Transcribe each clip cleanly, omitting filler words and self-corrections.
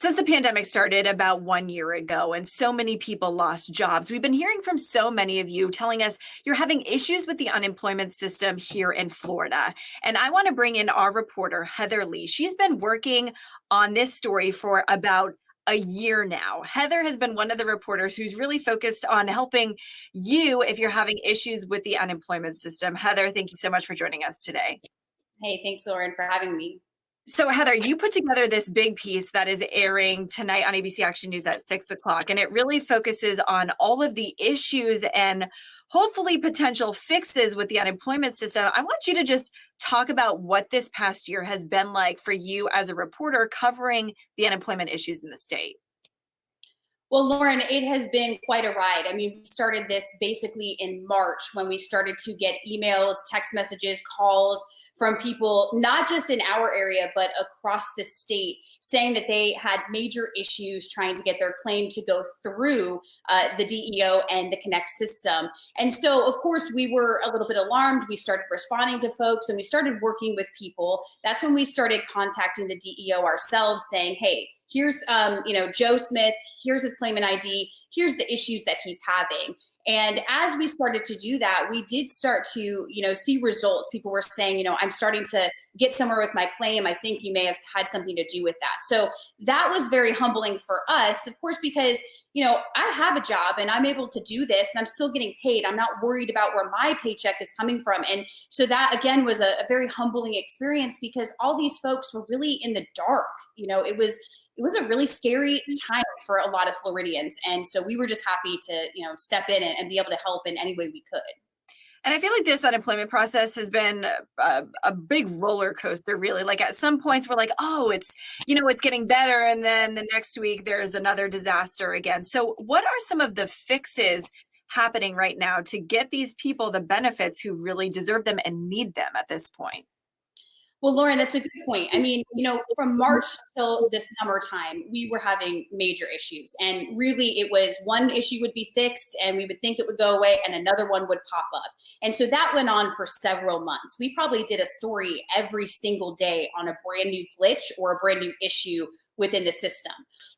Since the pandemic started about 1 year ago and so many people lost jobs, we've been hearing from so many of you telling us you're having issues with the unemployment system here in Florida. And I want to bring in our reporter, Heather Lee. She's been working on this story for about a year now. Heather has been one of the reporters who's really focused on helping you if you're having issues with the unemployment system. Heather, thank you so much for joining us today. Hey, thanks, Lauren, for having me. So Heather, you put together this big piece that is airing tonight on ABC Action News at 6 o'clock, and it really focuses on all of the issues and hopefully potential fixes with the unemployment system. I want you to just talk about what this past year has been like for you as a reporter covering the unemployment issues in the state. Well, Lauren, it has been quite a ride. I mean, we started this basically in March when we started to get emails, text messages, calls from people, not just in our area, but across the state, saying that they had major issues trying to get their claim to go through the DEO and the Connect system. And so, of course, we were a little bit alarmed. We started responding to folks and we started working with people. That's when we started contacting the DEO ourselves, saying, hey, here's Joe Smith, here's his claimant ID, here's the issues that he's having. And as we started to do that, we did start to, see results. People were saying, I'm starting to get somewhere with my claim. I think you may have had something to do with that. So that was very humbling for us, of course, because, I have a job and I'm able to do this and I'm still getting paid. I'm not worried about where my paycheck is coming from. And so that, again, was a very humbling experience because all these folks were really in the dark. It was a really scary time for a lot of Floridians. And so we were just happy to, step in and be able to help in any way we could. And I feel like this unemployment process has been a big roller coaster, really. Like at some points we're like, oh, it's getting better. And then the next week there's another disaster again. So what are some of the fixes happening right now to get these people the benefits who really deserve them and need them at this point? Well, Lauren, that's a good point. I mean, from March till the summertime, we were having major issues. And really, it was one issue would be fixed and we would think it would go away and another one would pop up. And so that went on for several months. We probably did a story every single day on a brand new glitch or a brand new issue within the system.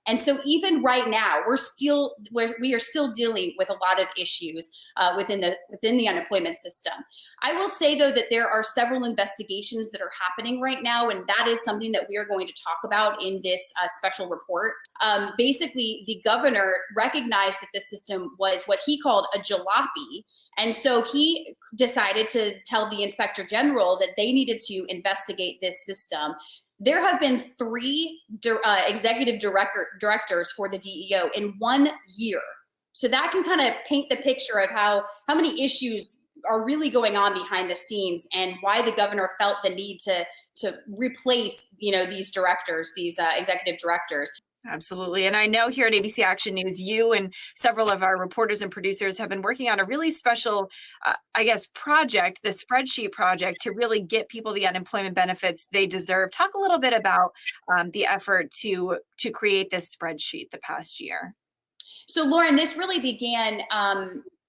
And so even right now, we are still dealing with a lot of issues within the unemployment system. I will say, though, that there are several investigations that are happening right now, and that is something that we are going to talk about in this special report. Basically, the governor recognized that this system was what he called a jalopy. And so he decided to tell the inspector general that they needed to investigate this system. There have been three executive directors for the DEO in 1 year. So that can kind of paint the picture of how many issues are really going on behind the scenes and why the governor felt the need to replace, these directors, these executive directors. Absolutely. And I know here at ABC Action News, you and several of our reporters and producers have been working on a really special, project, the spreadsheet project, to really get people the unemployment benefits they deserve. Talk a little bit about the effort to create this spreadsheet the past year. So, Lauren, this really began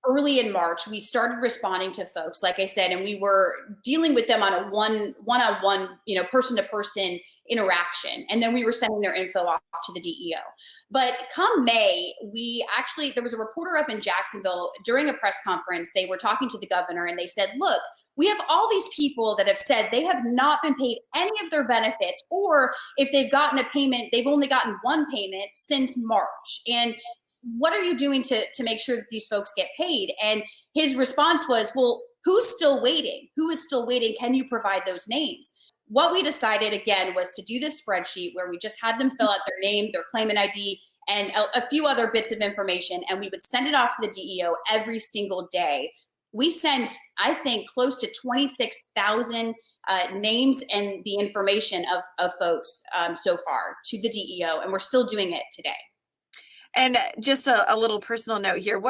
early in March. We started responding to folks, like I said, and we were dealing with them on a one-on-one, person-to-person interaction. And then we were sending their info off to the DEO. But come May, there was a reporter up in Jacksonville during a press conference. They were talking to the governor and they said, look, we have all these people that have said they have not been paid any of their benefits, or if they've gotten a payment, they've only gotten one payment since March. And what are you doing to make sure that these folks get paid? And his response was, well, who's still waiting? Who is still waiting? Can you provide those names? What we decided, again, was to do this spreadsheet where we just had them fill out their name, their claimant ID, and a few other bits of information, and we would send it off to the DEO every single day. We sent, I think, close to 26,000 names and the information of folks so far to the DEO, and we're still doing it today. And just a little personal note here.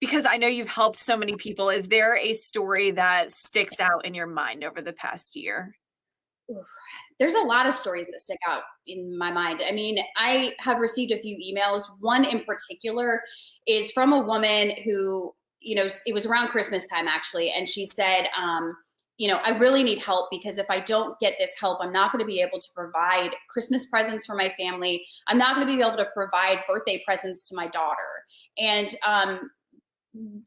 Because I know you've helped so many people, is there a story that sticks out in your mind over the past year? There's a lot of stories that stick out in my mind. I mean, I have received a few emails. One in particular is from a woman who, it was around Christmas time actually. And she said, I really need help, because if I don't get this help, I'm not going to be able to provide Christmas presents for my family. I'm not going to be able to provide birthday presents to my daughter. And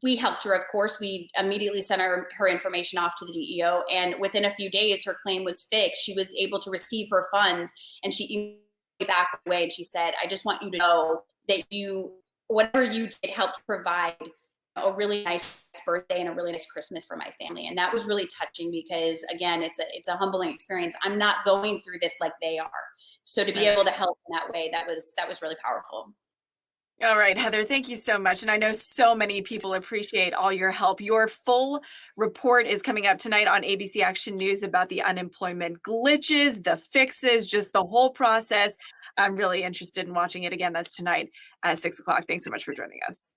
we helped her, of course. We immediately sent her information off to the DEO. And within a few days, her claim was fixed. She was able to receive her funds, and she emailed me back away and she said, I just want you to know that whatever you did helped provide a really nice birthday and a really nice Christmas for my family. And that was really touching, because again, it's a humbling experience. I'm not going through this like they are. So to be able to help in that way, that was really powerful. All right, Heather, thank you so much. And I know so many people appreciate all your help. Your full report is coming up tonight on ABC Action News about the unemployment glitches, the fixes, just the whole process. I'm really interested in watching it again. That's tonight at 6 o'clock. Thanks so much for joining us.